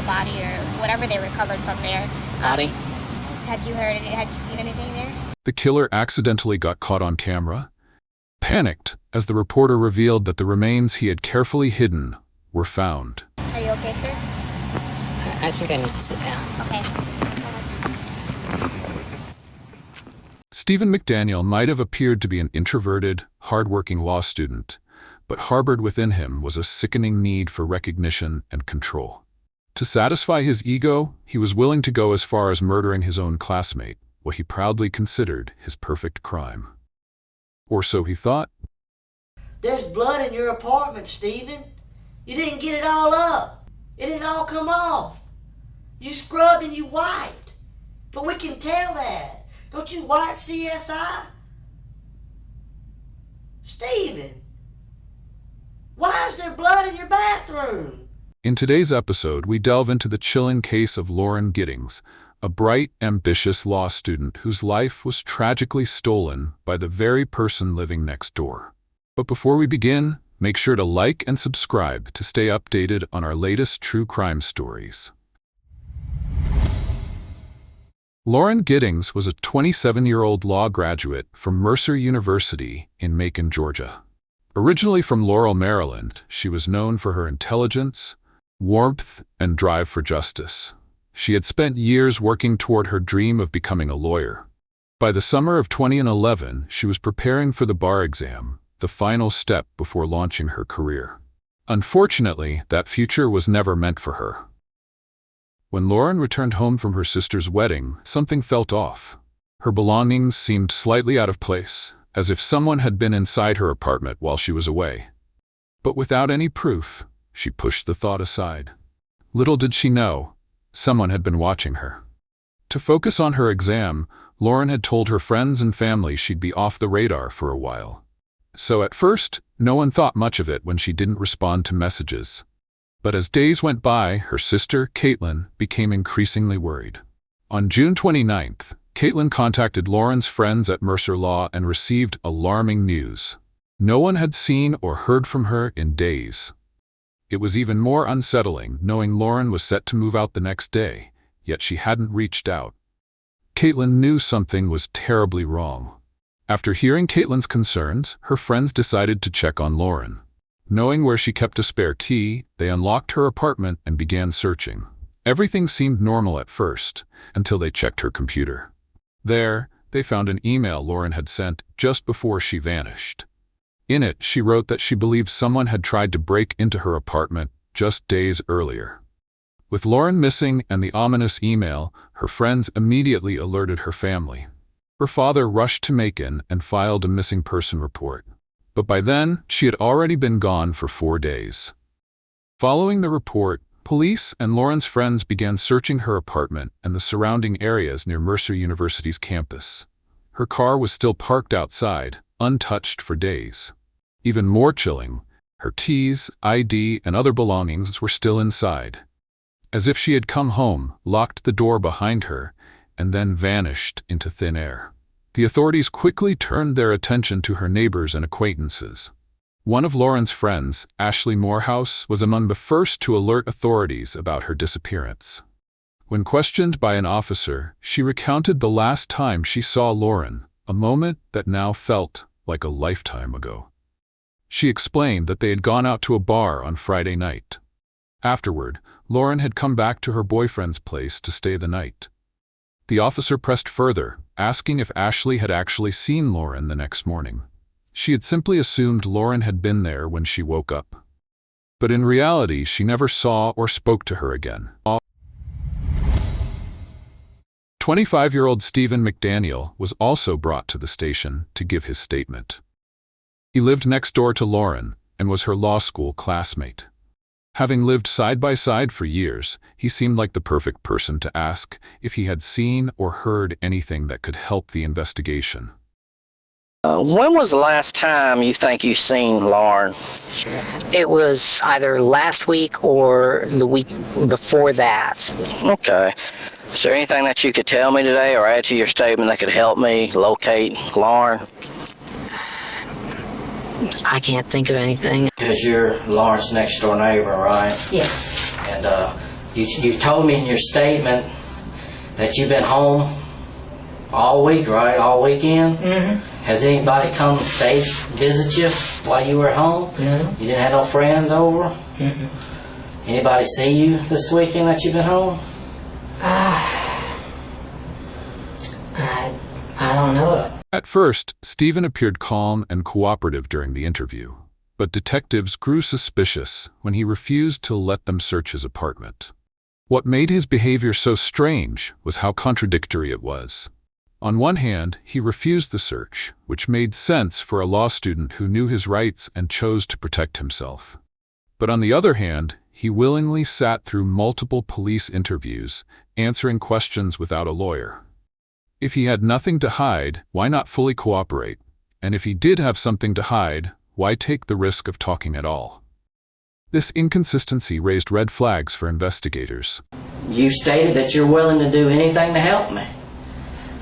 a body or whatever they recovered from there. Body? Had you seen anything there? The killer accidentally got caught on camera, panicked as the reporter revealed that the remains he had carefully hidden were found. Are you okay, sir? I think I need to sit down. Okay. Stephen McDaniel might have appeared to be an introverted, hard-working law student, but harbored within him was a sickening need for recognition and control. To satisfy his ego, he was willing to go as far as murdering his own classmate, what he proudly considered his perfect crime. Or so he thought. There's blood in your apartment, Stephen. You didn't get it all up. It didn't all come off. You scrubbed and you wiped. But we can tell that. Don't you wipe CSI? Stephen, why is there blood in your bathroom? In today's episode, we delve into the chilling case of Lauren Giddings, a bright, ambitious law student whose life was tragically stolen by the very person living next door. But before we begin, make sure to like and subscribe to stay updated on our latest true crime stories. Lauren Giddings was a 27-year-old law graduate from Mercer University in Macon, Georgia. Originally from Laurel, Maryland, she was known for her intelligence, warmth, and drive for justice. She had spent years working toward her dream of becoming a lawyer. By the summer of 2011, she was preparing for the bar exam, the final step before launching her career. Unfortunately, that future was never meant for her. When Lauren returned home from her sister's wedding, something felt off. Her belongings seemed slightly out of place, as if someone had been inside her apartment while she was away. But without any proof, she pushed the thought aside. Little did she know, someone had been watching her. To focus on her exam, Lauren had told her friends and family she'd be off the radar for a while. So at first, no one thought much of it when she didn't respond to messages. But as days went by, her sister, Caitlin, became increasingly worried. On June 29th, Caitlin contacted Lauren's friends at Mercer Law and received alarming news. No one had seen or heard from her in days. It was even more unsettling knowing Lauren was set to move out the next day, yet she hadn't reached out. Caitlin knew something was terribly wrong. After hearing Caitlin's concerns, her friends decided to check on Lauren. Knowing where she kept a spare key, they unlocked her apartment and began searching. Everything seemed normal at first, until they checked her computer. There, they found an email Lauren had sent just before she vanished. In it, she wrote that she believed someone had tried to break into her apartment just days earlier. With Lauren missing and the ominous email, her friends immediately alerted her family. Her father rushed to Macon and filed a missing person report. But by then, she had already been gone for 4 days. Following the report, police and Lauren's friends began searching her apartment and the surrounding areas near Mercer University's campus. Her car was still parked outside, untouched for days. Even more chilling, her keys, ID, and other belongings were still inside. As if she had come home, locked the door behind her, and then vanished into thin air. The authorities quickly turned their attention to her neighbors and acquaintances. One of Lauren's friends, Ashley Morehouse, was among the first to alert authorities about her disappearance. When questioned by an officer, she recounted the last time she saw Lauren, a moment that now felt like a lifetime ago. She explained that they had gone out to a bar on Friday night. Afterward, Lauren had come back to her boyfriend's place to stay the night. The officer pressed further, asking if Ashley had actually seen Lauren the next morning. She had simply assumed Lauren had been there when she woke up. But in reality, she never saw or spoke to her again. 25-year-old Stephen McDaniel was also brought to the station to give his statement. He lived next door to Lauren and was her law school classmate. Having lived side by side for years, he seemed like the perfect person to ask if he had seen or heard anything that could help the investigation. When was the last time you think you seen Lauren? It was either last week or the week before that. Okay. Is there anything that you could tell me today or add to your statement that could help me locate Lauren? I can't think of anything. Because you're Lauren's next door neighbor, right? Yeah. And You told me in your statement that you've been home all week, right? All weekend? Mm-hmm. Has anybody come stay, visit you while you were at home? No. You didn't have no friends over? Mm-mm. Anybody see you this weekend that you've been home? I don't know. At first, Stephen appeared calm and cooperative during the interview, but detectives grew suspicious when he refused to let them search his apartment. What made his behavior so strange was how contradictory it was. On one hand, he refused the search, which made sense for a law student who knew his rights and chose to protect himself. But on the other hand, he willingly sat through multiple police interviews, answering questions without a lawyer. If he had nothing to hide, why not fully cooperate? And if he did have something to hide, why take the risk of talking at all? This inconsistency raised red flags for investigators. You stated that you're willing to do anything to help me.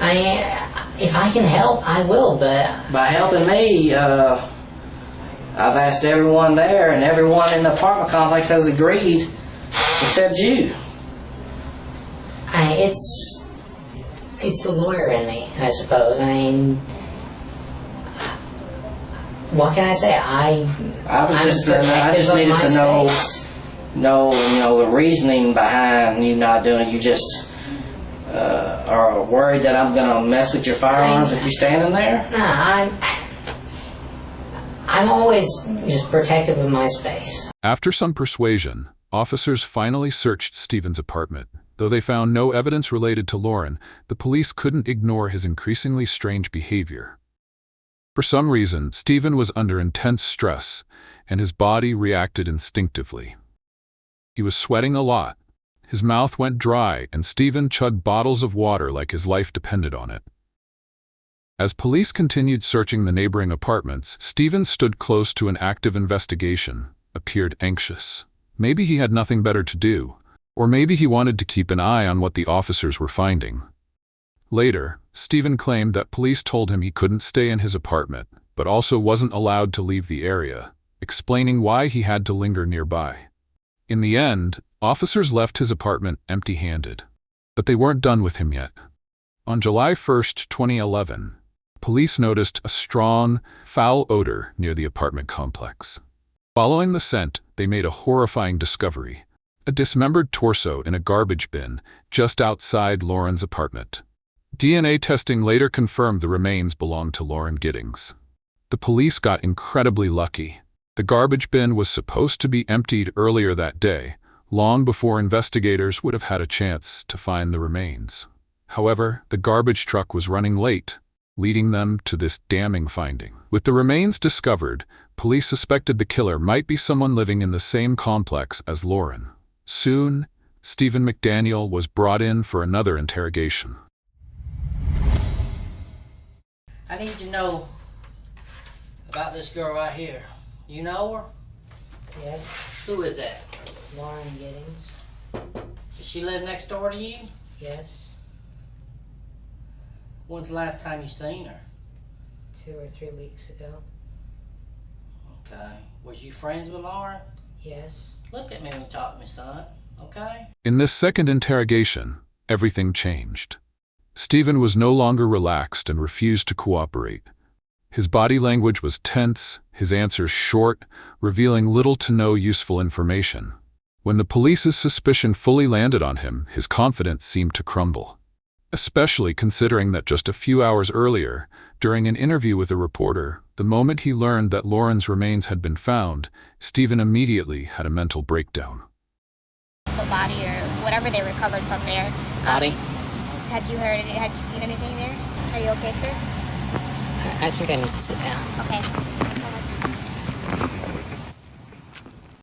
If I can help, I will, but... By helping me, I've asked everyone there, and everyone in the apartment complex has agreed, except you. It's the lawyer in me, I suppose. I mean, what can I say? I just needed to know the reasoning behind you not doing it. You just are worried that I'm gonna mess with your firearms if you're standing there? No, I'm always just protective of my space. After some persuasion, officers finally searched Stephen's apartment. Though they found no evidence related to Lauren, the police couldn't ignore his increasingly strange behavior. For some reason, Stephen was under intense stress, and his body reacted instinctively. He was sweating a lot. His mouth went dry, and Stephen chugged bottles of water like his life depended on it. As police continued searching the neighboring apartments, Stephen stood close to an active investigation, appeared anxious. Maybe he had nothing better to do. Or maybe he wanted to keep an eye on what the officers were finding. Later, Stephen claimed that police told him he couldn't stay in his apartment, but also wasn't allowed to leave the area, explaining why he had to linger nearby. In the end, officers left his apartment empty-handed. But they weren't done with him yet. On July 1st, 2011, police noticed a strong, foul odor near the apartment complex. Following the scent, they made a horrifying discovery. A dismembered torso in a garbage bin just outside Lauren's apartment. DNA testing later confirmed the remains belonged to Lauren Giddings. The police got incredibly lucky. The garbage bin was supposed to be emptied earlier that day, long before investigators would have had a chance to find the remains. However, the garbage truck was running late, leading them to this damning finding. With the remains discovered, police suspected the killer might be someone living in the same complex as Lauren. Soon, Stephen McDaniel was brought in for another interrogation. I need to know about this girl right here. You know her? Yes, Who is that? Lauren Giddings. Does she live next door to you? Yes, When's the last time you seen her? 2 or 3 weeks ago. Okay. Was you friends with Lauren? Yes. Look at me when you talk to me, son. Okay? In this second interrogation, everything changed. Stephen was no longer relaxed and refused to cooperate. His body language was tense, his answers short, revealing little to no useful information. When the police's suspicion fully landed on him, his confidence seemed to crumble. Especially considering that just a few hours earlier, during an interview with a reporter, the moment he learned that Lauren's remains had been found, Stephen immediately had a mental breakdown. The body or whatever they recovered from there. Body? Had you seen anything there? Are you okay, sir? I think I need to sit down. Okay.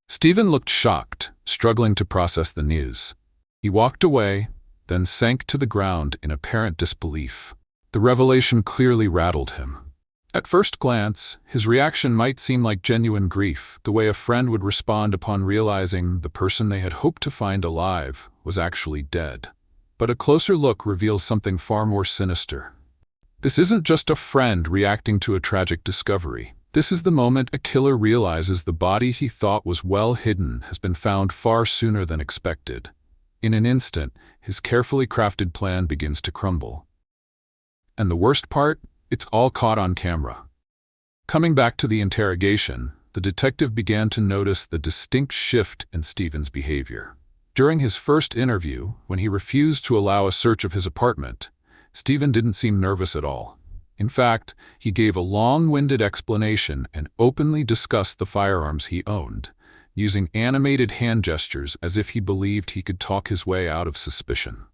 Stephen looked shocked, struggling to process the news. He walked away, then sank to the ground in apparent disbelief. The revelation clearly rattled him. At first glance, his reaction might seem like genuine grief, the way a friend would respond upon realizing the person they had hoped to find alive was actually dead. But a closer look reveals something far more sinister. This isn't just a friend reacting to a tragic discovery. This is the moment a killer realizes the body he thought was well hidden has been found far sooner than expected. In an instant, his carefully crafted plan begins to crumble. And the worst part? It's all caught on camera. Coming back to the interrogation, the detective began to notice the distinct shift in Stephen's behavior. During his first interview, when he refused to allow a search of his apartment, Stephen didn't seem nervous at all. In fact, he gave a long-winded explanation and openly discussed the firearms he owned, using animated hand gestures as if he believed he could talk his way out of suspicion.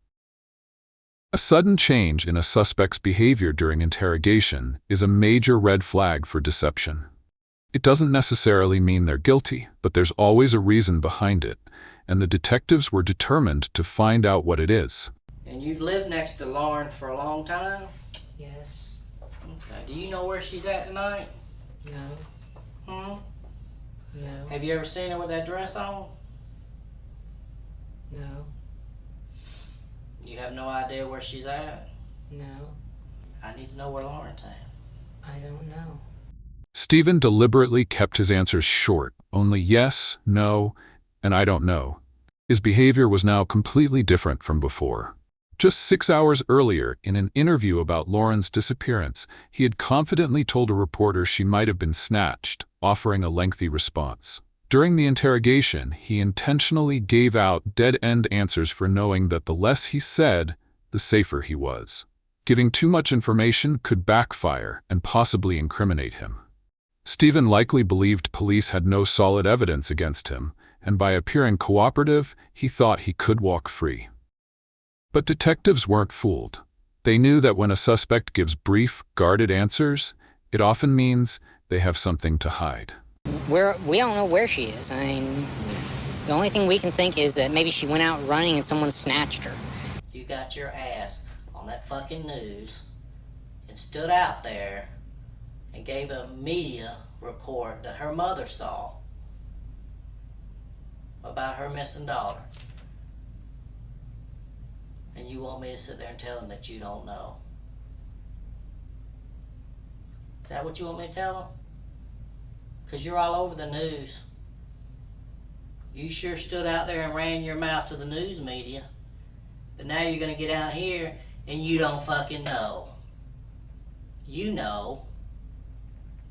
A sudden change in a suspect's behavior during interrogation is a major red flag for deception. It doesn't necessarily mean they're guilty, but there's always a reason behind it, and the detectives were determined to find out what it is. And you've lived next to Lauren for a long time? Yes. Okay. Do you know where she's at tonight? No. No. Have you ever seen her with that dress on? No. You have no idea where she's at? No. I need to know where Lauren's at. I don't know. Stephen deliberately kept his answers short, only yes, no, and I don't know. His behavior was now completely different from before. Just 6 hours earlier, in an interview about Lauren's disappearance, he had confidently told a reporter she might have been snatched, offering a lengthy response. During the interrogation, he intentionally gave out dead-end answers for knowing that the less he said, the safer he was. Giving too much information could backfire and possibly incriminate him. Stephen likely believed police had no solid evidence against him, and by appearing cooperative, he thought he could walk free. But detectives weren't fooled. They knew that when a suspect gives brief, guarded answers, it often means they have something to hide. We don't know where she is. I mean, the only thing we can think is that maybe she went out running and someone snatched her. You got your ass on that fucking news and stood out there and gave a media report that her mother saw about her missing daughter. And you want me to sit there and tell them that you don't know? Is that what you want me to tell them? Because you're all over the news. You sure stood out there and ran your mouth to the news media. But now you're going to get out here and you don't fucking know. You know.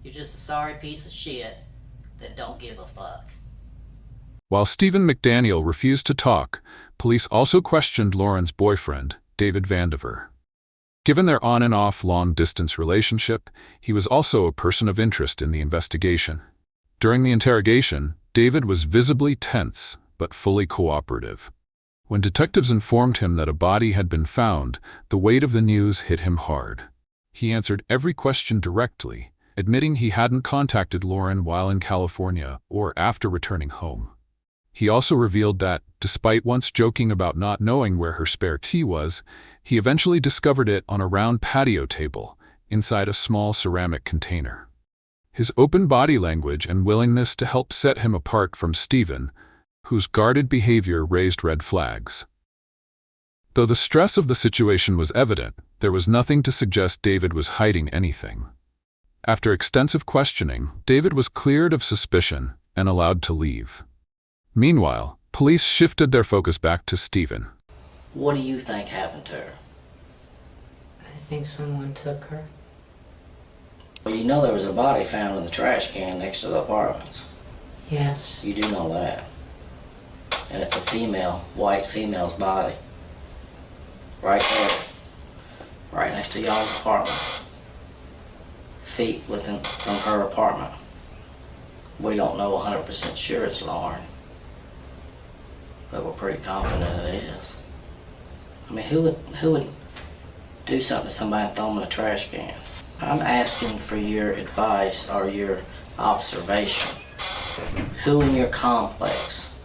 You're just a sorry piece of shit that don't give a fuck. While Stephen McDaniel refused to talk, police also questioned Lauren's boyfriend, David Vandiver. Given their on and off long-distance relationship, he was also a person of interest in the investigation. During the interrogation, David was visibly tense, but fully cooperative. When detectives informed him that a body had been found, the weight of the news hit him hard. He answered every question directly, admitting he hadn't contacted Lauren while in California or after returning home. He also revealed that, despite once joking about not knowing where her spare key was, he eventually discovered it on a round patio table, inside a small ceramic container. His open body language and willingness to help set him apart from Stephen, whose guarded behavior raised red flags. Though the stress of the situation was evident, there was nothing to suggest David was hiding anything. After extensive questioning, David was cleared of suspicion and allowed to leave. Meanwhile, police shifted their focus back to Stephen. What do you think happened to her? I think someone took her. Well, you know there was a body found in the trash can next to the apartments. Yes. You do know that. And it's a female, white female's body. Right there. Right next to y'all's apartment. Feet from her apartment. We don't know 100% sure it's Lauren. But we're pretty confident it is. I mean, who would do something to somebody and throw them in a trash can? I'm asking for your advice or your observation. Who in your complex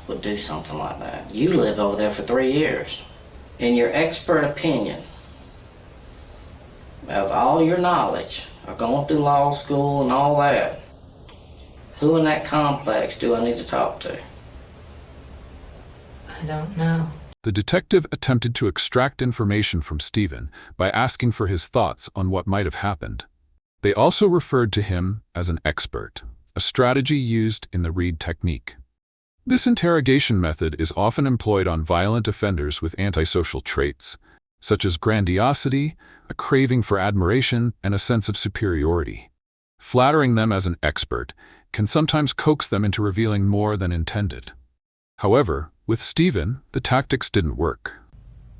would do something like that? You lived over there for 3 years. In your expert opinion, of all your knowledge of going through law school and all that, who in that complex do I need to talk to? I don't know. The detective attempted to extract information from Stephen by asking for his thoughts on what might have happened. They also referred to him as an expert, a strategy used in the Reed technique. This interrogation method is often employed on violent offenders with antisocial traits, such as grandiosity, a craving for admiration, and a sense of superiority. Flattering them as an expert can sometimes coax them into revealing more than intended. However, with Stephen, the tactics didn't work.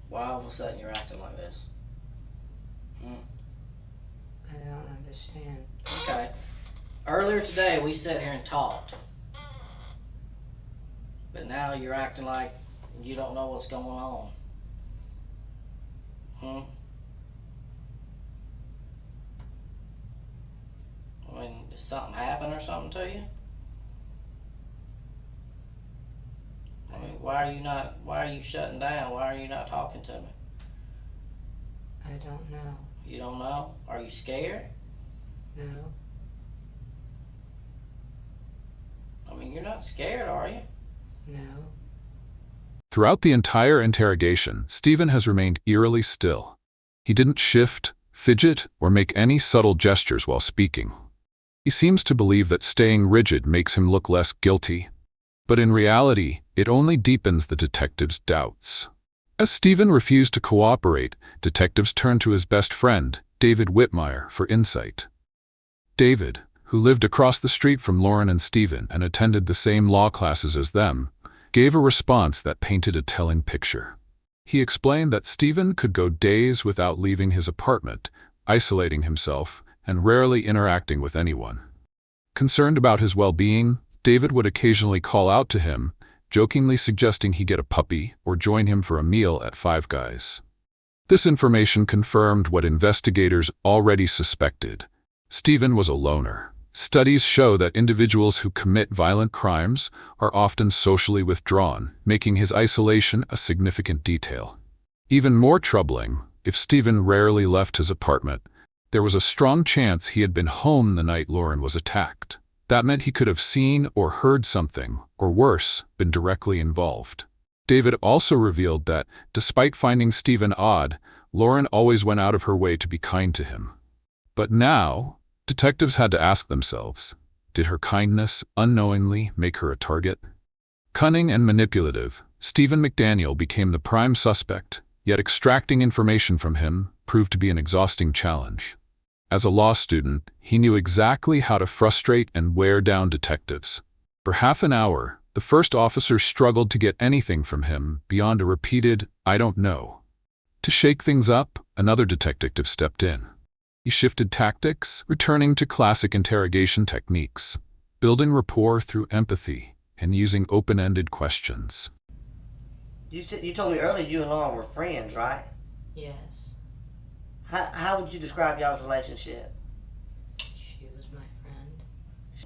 Why all of a sudden you're acting like this? I don't understand. Okay. Earlier today we sat here and talked. But now you're acting like you don't know what's going on. I mean, did something happen or something to you? I mean, why are you shutting down? Why are you not talking to me? I don't know. You don't know? Are you scared? No. I mean, you're not scared, are you? No. Throughout the entire interrogation, Stephen has remained eerily still. He didn't shift, fidget, or make any subtle gestures while speaking. He seems to believe that staying rigid makes him look less guilty, but in reality, it only deepens the detective's doubts. As Stephen refused to cooperate, detectives turned to his best friend, David Whitmire, for insight. David, who lived across the street from Lauren and Stephen and attended the same law classes as them, gave a response that painted a telling picture. He explained that Stephen could go days without leaving his apartment, isolating himself, and rarely interacting with anyone. Concerned about his well-being, David would occasionally call out to him, jokingly suggesting he get a puppy or join him for a meal at Five Guys. This information confirmed what investigators already suspected. Stephen was a loner. Studies show that individuals who commit violent crimes are often socially withdrawn, making his isolation a significant detail. Even more troubling, if Stephen rarely left his apartment, there was a strong chance he had been home the night Lauren was attacked. That meant he could have seen or heard something, or worse, been directly involved. David also revealed that, despite finding Stephen odd, Lauren always went out of her way to be kind to him. But now, detectives had to ask themselves, did her kindness unknowingly make her a target? Cunning and manipulative, Stephen McDaniel became the prime suspect, yet extracting information from him proved to be an exhausting challenge. As a law student, he knew exactly how to frustrate and wear down detectives. For half an hour, the first officer struggled to get anything from him beyond a repeated, "I don't know." To shake things up, another detective stepped in. He shifted tactics, returning to classic interrogation techniques, building rapport through empathy and using open-ended questions. You told me earlier you and Lauren were friends, right? Yes. How would you describe y'all's relationship? She was my friend.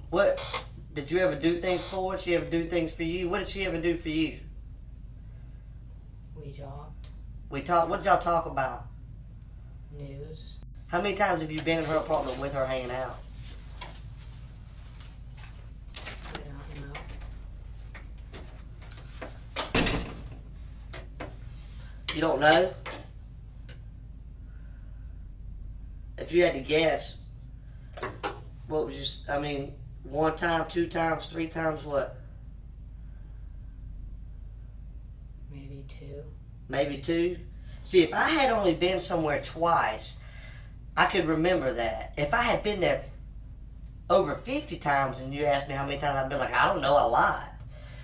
What did you ever do things for her? Did she ever do things for you? What did she ever do for you? We talked. What did y'all talk about? News. How many times have you been in her apartment with her hanging out? I don't know. You don't know? If you had to guess, what was just, I mean, 1 time, 2 times, 3 times, what? Maybe 2. Maybe 2? See, if I had only been somewhere twice, I could remember that. If I had been there over 50 times and you asked me how many times, I'd be like, I don't know, a lot.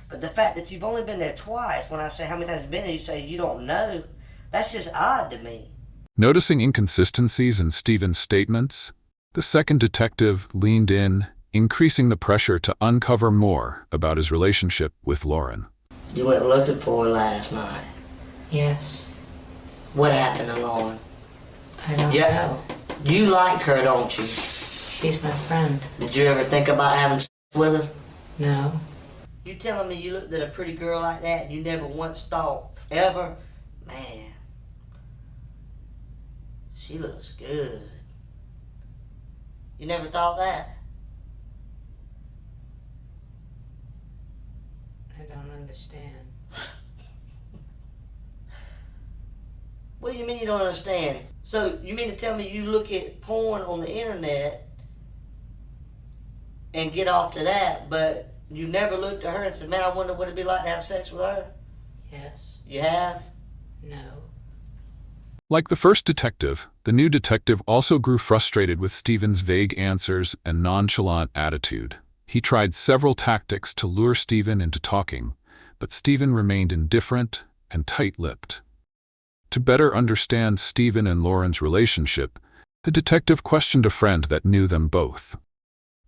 But the fact that you've only been there twice, when I say how many times you've been there, you say you don't know, that's just odd to me. Noticing inconsistencies in Stephen's statements, the second detective leaned in, increasing the pressure to uncover more about his relationship with Lauren. You went looking for her last night. Yes. What happened to Lauren? I don't know. You like her, don't you? She's my friend. Did you ever think about having sex with her? No. You telling me you looked at a pretty girl like that and you never once thought, ever, man, she looks good. You never thought that? I don't understand. What do you mean you don't understand? So you mean to tell me you look at porn on the internet and get off to that, but You never looked at her and said, man, I wonder what it'd be like to have sex with her? Yes. You have? No. Like the first detective, the new detective also grew frustrated with Stephen's vague answers and nonchalant attitude. He tried several tactics to lure Stephen into talking, but Stephen remained indifferent and tight-lipped. To better understand Stephen and Lauren's relationship, the detective questioned a friend that knew them both.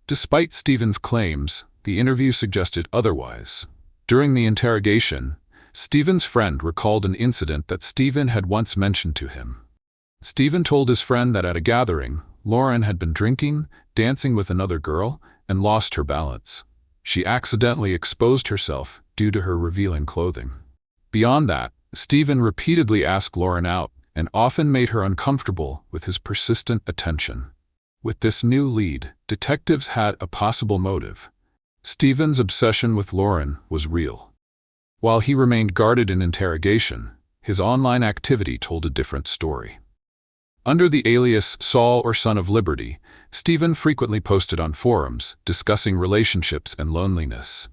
Despite Stephen's claims, the interview suggested otherwise. During the interrogation, Stephen's friend recalled an incident that Stephen had once mentioned to him. Stephen told his friend that at a gathering, Lauren had been drinking, dancing with another girl, and lost her balance. She accidentally exposed herself due to her revealing clothing. Beyond that, Stephen repeatedly asked Lauren out and often made her uncomfortable with his persistent attention. With this new lead, detectives had a possible motive. Stephen's obsession with Lauren was real. While he remained guarded in interrogation, his online activity told a different story. Under the alias Saul or Son of Liberty, Stephen frequently posted on forums discussing relationships and loneliness.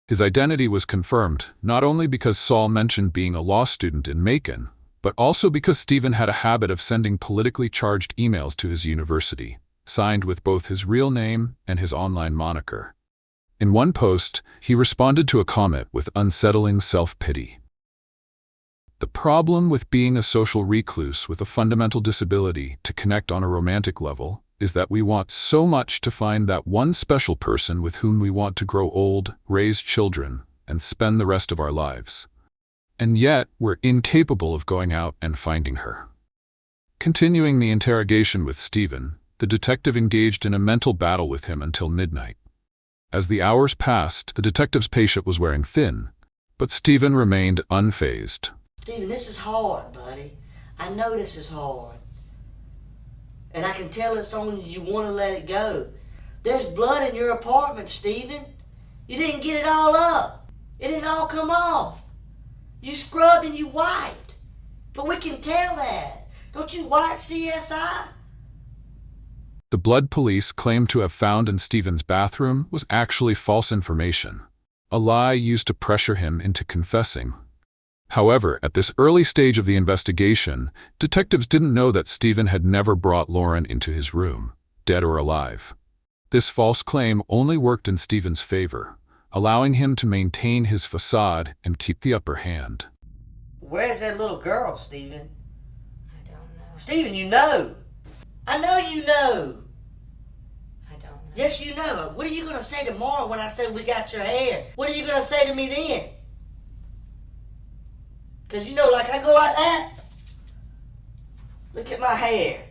His identity was confirmed not only because Saul mentioned being a law student in Macon, but also because Stephen had a habit of sending politically charged emails to his university, signed with both his real name and his online moniker. In one post, he responded to a comment with unsettling self-pity. The problem with being a social recluse with a fundamental disability to connect on a romantic level is that we want so much to find that one special person with whom we want to grow old, raise children, and spend the rest of our lives. And yet, we're incapable of going out and finding her. Continuing the interrogation with Stephen, the detective engaged in a mental battle with him until midnight. As the hours passed, the detective's patience was wearing thin, but Stephen remained unfazed. Stephen, this is hard, buddy. I know this is hard. And I can tell it's on you. You want to let it go. There's blood in your apartment, Stephen. You didn't get it all up. It didn't all come off. You scrubbed and you wiped. But we can tell that. Don't you wipe CSI? The blood police claimed to have found in Stephen's bathroom was actually false information, a lie used to pressure him into confessing. However, at this early stage of the investigation, detectives didn't know that Stephen had never brought Lauren into his room, dead or alive. This false claim only worked in Stephen's favor, allowing him to maintain his facade and keep the upper hand. Where's that little girl, Stephen? I don't know. Stephen, you know. I know you know. I don't know. Yes, you know. What are you going to say tomorrow when I say we got your hair? What are you going to say to me then? Because you know, like I go like that. Look at my hair.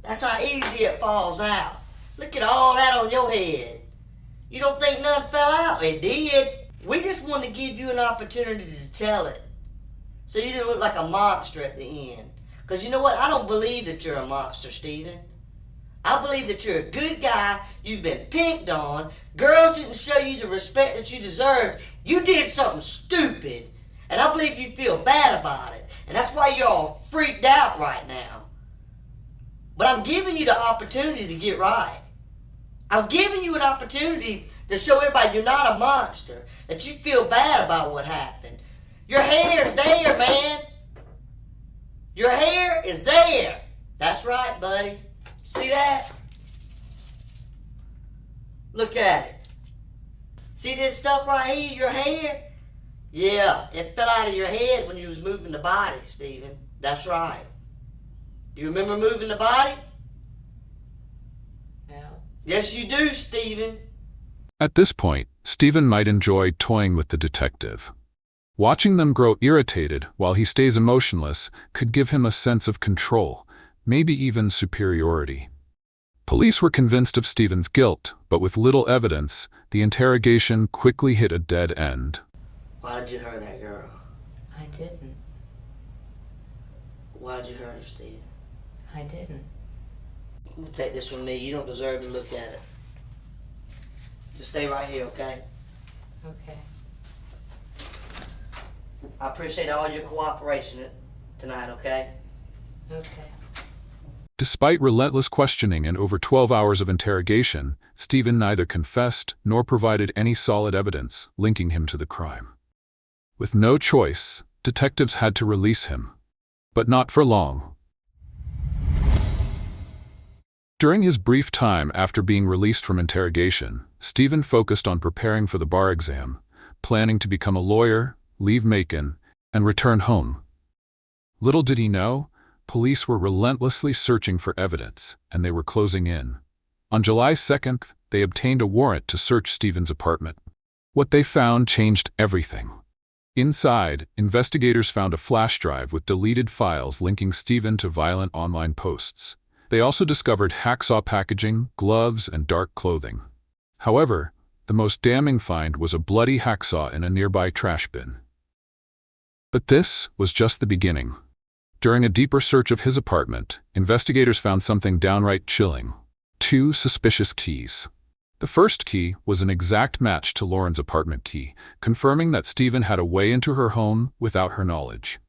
That's how easy it falls out. Look at all that on your head. You don't think nothing fell out? It did. We just wanted to give you an opportunity to tell it. So you didn't look like a monster at the end. Because you know what? I don't believe that you're a monster, Stephen. I believe that you're a good guy. You've been picked on. Girls didn't show you the respect that you deserved. You did something stupid. And I believe you feel bad about it. And that's why you're all freaked out right now. But I'm giving you the opportunity to get right. I'm giving you an opportunity to show everybody you're not a monster. That you feel bad about what happened. Your hair's there, man. Your hair is there. That's right, buddy. See that? Look at it. See this stuff right here, your hair? Yeah, it fell out of your head when you was moving the body, Stephen. That's right. You remember moving the body? No. Yes, you do, Stephen. At this point, Stephen might enjoy toying with the detective. Watching them grow irritated while he stays emotionless could give him a sense of control, maybe even superiority. Police were convinced of Stephen's guilt, but with little evidence, the interrogation quickly hit a dead end. Why did you hurt that girl? I didn't. Why did you hurt her, Steve? I didn't. You take this from me. You don't deserve to look at it. Just stay right here, okay? Okay. I appreciate all your cooperation tonight, okay? Okay. Despite relentless questioning and over 12 hours of interrogation, Stephen neither confessed nor provided any solid evidence linking him to the crime. With no choice, detectives had to release him. But not for long. During his brief time after being released from interrogation, Stephen focused on preparing for the bar exam, planning to become a lawyer, leave Macon, and return home. Little did he know, police were relentlessly searching for evidence, and they were closing in. On July 2nd, they obtained a warrant to search Stephen's apartment. What they found changed everything. Inside, investigators found a flash drive with deleted files linking Stephen to violent online posts. They also discovered hacksaw packaging, gloves, and dark clothing. However, the most damning find was a bloody hacksaw in a nearby trash bin. But this was just the beginning. During a deeper search of his apartment, investigators found something downright chilling: 2 suspicious keys. The first key was an exact match to Lauren's apartment key, confirming that Stephen had a way into her home without her knowledge.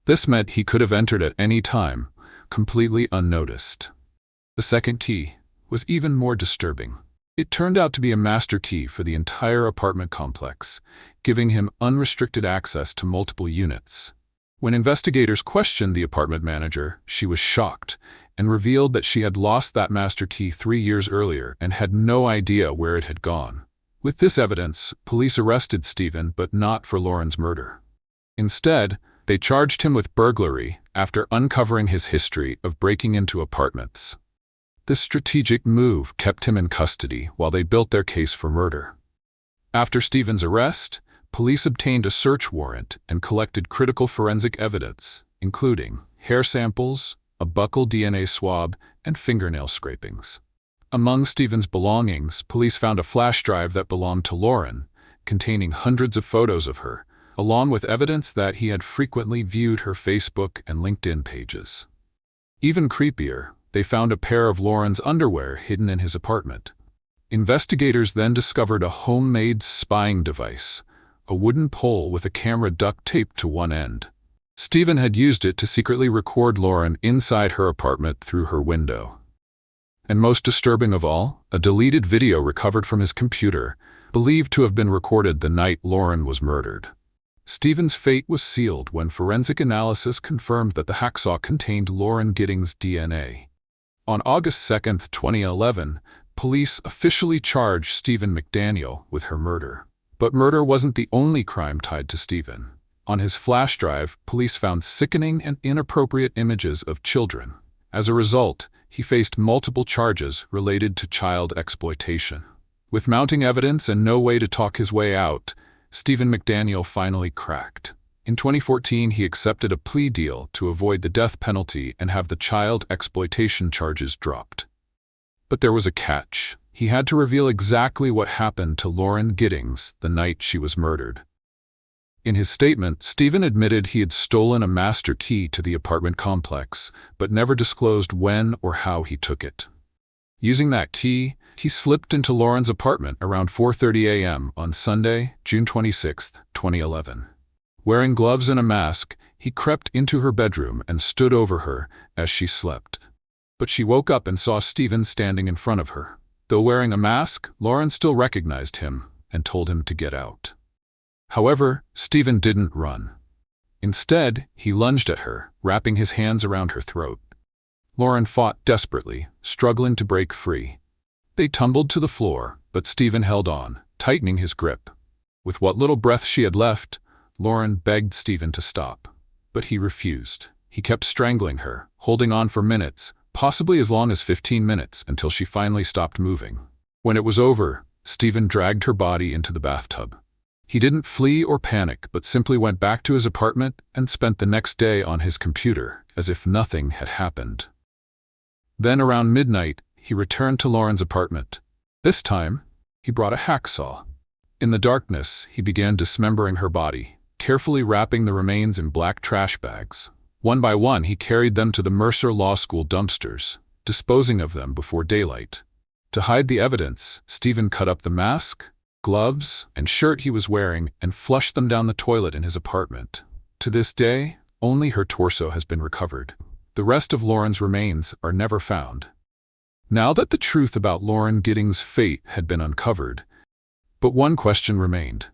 This meant he could have entered at any time, completely unnoticed. The second key was even more disturbing. It turned out to be a master key for the entire apartment complex, giving him unrestricted access to multiple units. When investigators questioned the apartment manager, she was shocked and revealed that she had lost that master key 3 years earlier and had no idea where it had gone. With this evidence, police arrested Stephen, but not for Lauren's murder. Instead, they charged him with burglary after uncovering his history of breaking into apartments. This strategic move kept him in custody while they built their case for murder. After Stephen's arrest, police obtained a search warrant and collected critical forensic evidence, including hair samples, a buccal DNA swab, and fingernail scrapings. Among Stephen's belongings, police found a flash drive that belonged to Lauren, containing hundreds of photos of her, along with evidence that he had frequently viewed her Facebook and LinkedIn pages. Even creepier, they found a pair of Lauren's underwear hidden in his apartment. Investigators then discovered a homemade spying device, a wooden pole with a camera duct taped to one end. Stephen had used it to secretly record Lauren inside her apartment through her window. And most disturbing of all, a deleted video recovered from his computer, believed to have been recorded the night Lauren was murdered. Stephen's fate was sealed when forensic analysis confirmed that the hacksaw contained Lauren Giddings' DNA. On August 2, 2011, police officially charged Stephen McDaniel with her murder. But murder wasn't the only crime tied to Stephen. On his flash drive, police found sickening and inappropriate images of children. As a result, he faced multiple charges related to child exploitation. With mounting evidence and no way to talk his way out, Stephen McDaniel finally cracked. In 2014, he accepted a plea deal to avoid the death penalty and have the child exploitation charges dropped. But there was a catch. He had to reveal exactly what happened to Lauren Giddings the night she was murdered. In his statement, Stephen admitted he had stolen a master key to the apartment complex, but never disclosed when or how he took it. Using that key, he slipped into Lauren's apartment around 4:30 a.m. on Sunday, June 26, 2011. Wearing gloves and a mask, he crept into her bedroom and stood over her as she slept. But she woke up and saw Stephen standing in front of her. Though wearing a mask, Lauren still recognized him and told him to get out. However, Stephen didn't run. Instead, he lunged at her, wrapping his hands around her throat. Lauren fought desperately, struggling to break free. They tumbled to the floor, but Stephen held on, tightening his grip. With what little breath she had left, Lauren begged Stephen to stop. But he refused. He kept strangling her, holding on for minutes, possibly as long as 15 minutes, until she finally stopped moving. When it was over, Stephen dragged her body into the bathtub. He didn't flee or panic, but simply went back to his apartment and spent the next day on his computer, as if nothing had happened. Then around midnight, he returned to Lauren's apartment. This time, he brought a hacksaw. In the darkness, he began dismembering her body, carefully wrapping the remains in black trash bags. One by one, he carried them to the Mercer Law School dumpsters, disposing of them before daylight. To hide the evidence, Stephen cut up the mask, gloves, and shirt he was wearing and flushed them down the toilet in his apartment. To this day, only her torso has been recovered. The rest of Lauren's remains are never found. Now that the truth about Lauren Giddings' fate had been uncovered, but one question remained.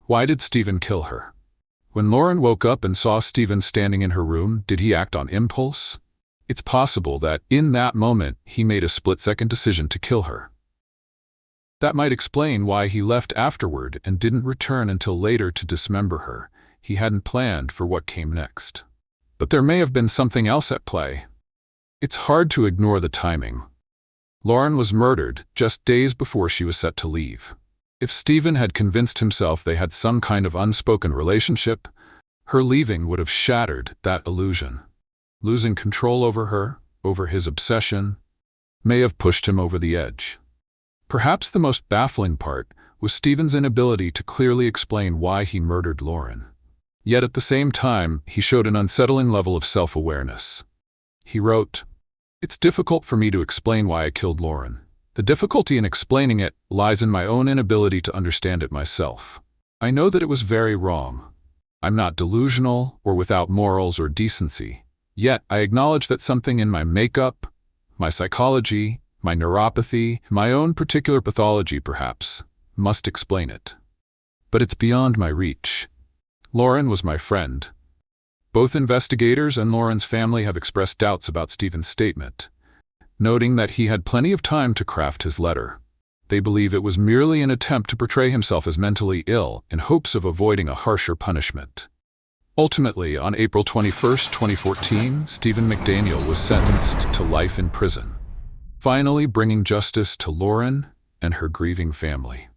Why did Stephen kill her? When Lauren woke up and saw Stephen standing in her room, did he act on impulse? It's possible that, in that moment, he made a split-second decision to kill her. That might explain why he left afterward and didn't return until later to dismember her. He hadn't planned for what came next. But there may have been something else at play. It's hard to ignore the timing. Lauren was murdered just days before she was set to leave. If Stephen had convinced himself they had some kind of unspoken relationship, her leaving would have shattered that illusion. Losing control over her, over his obsession, may have pushed him over the edge. Perhaps the most baffling part was Stephen's inability to clearly explain why he murdered Lauren. Yet at the same time, he showed an unsettling level of self-awareness. He wrote, "It's difficult for me to explain why I killed Lauren. The difficulty in explaining it lies in my own inability to understand it myself. I know that it was very wrong. I'm not delusional or without morals or decency. Yet I acknowledge that something in my makeup, my psychology, my neuropathy, my own particular pathology perhaps, must explain it. But it's beyond my reach. Lauren was my friend." Both investigators and Lauren's family have expressed doubts about Stephen's statement, noting that he had plenty of time to craft his letter. They believe it was merely an attempt to portray himself as mentally ill in hopes of avoiding a harsher punishment. Ultimately, on April 21, 2014, Stephen McDaniel was sentenced to life in prison, finally bringing justice to Lauren and her grieving family.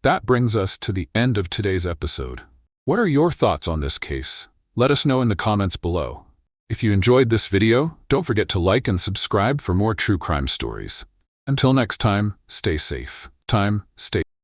That brings us to the end of today's episode. What are your thoughts on this case? Let us know in the comments below. If you enjoyed this video, don't forget to like and subscribe for more true crime stories. Until next time, stay safe. Stay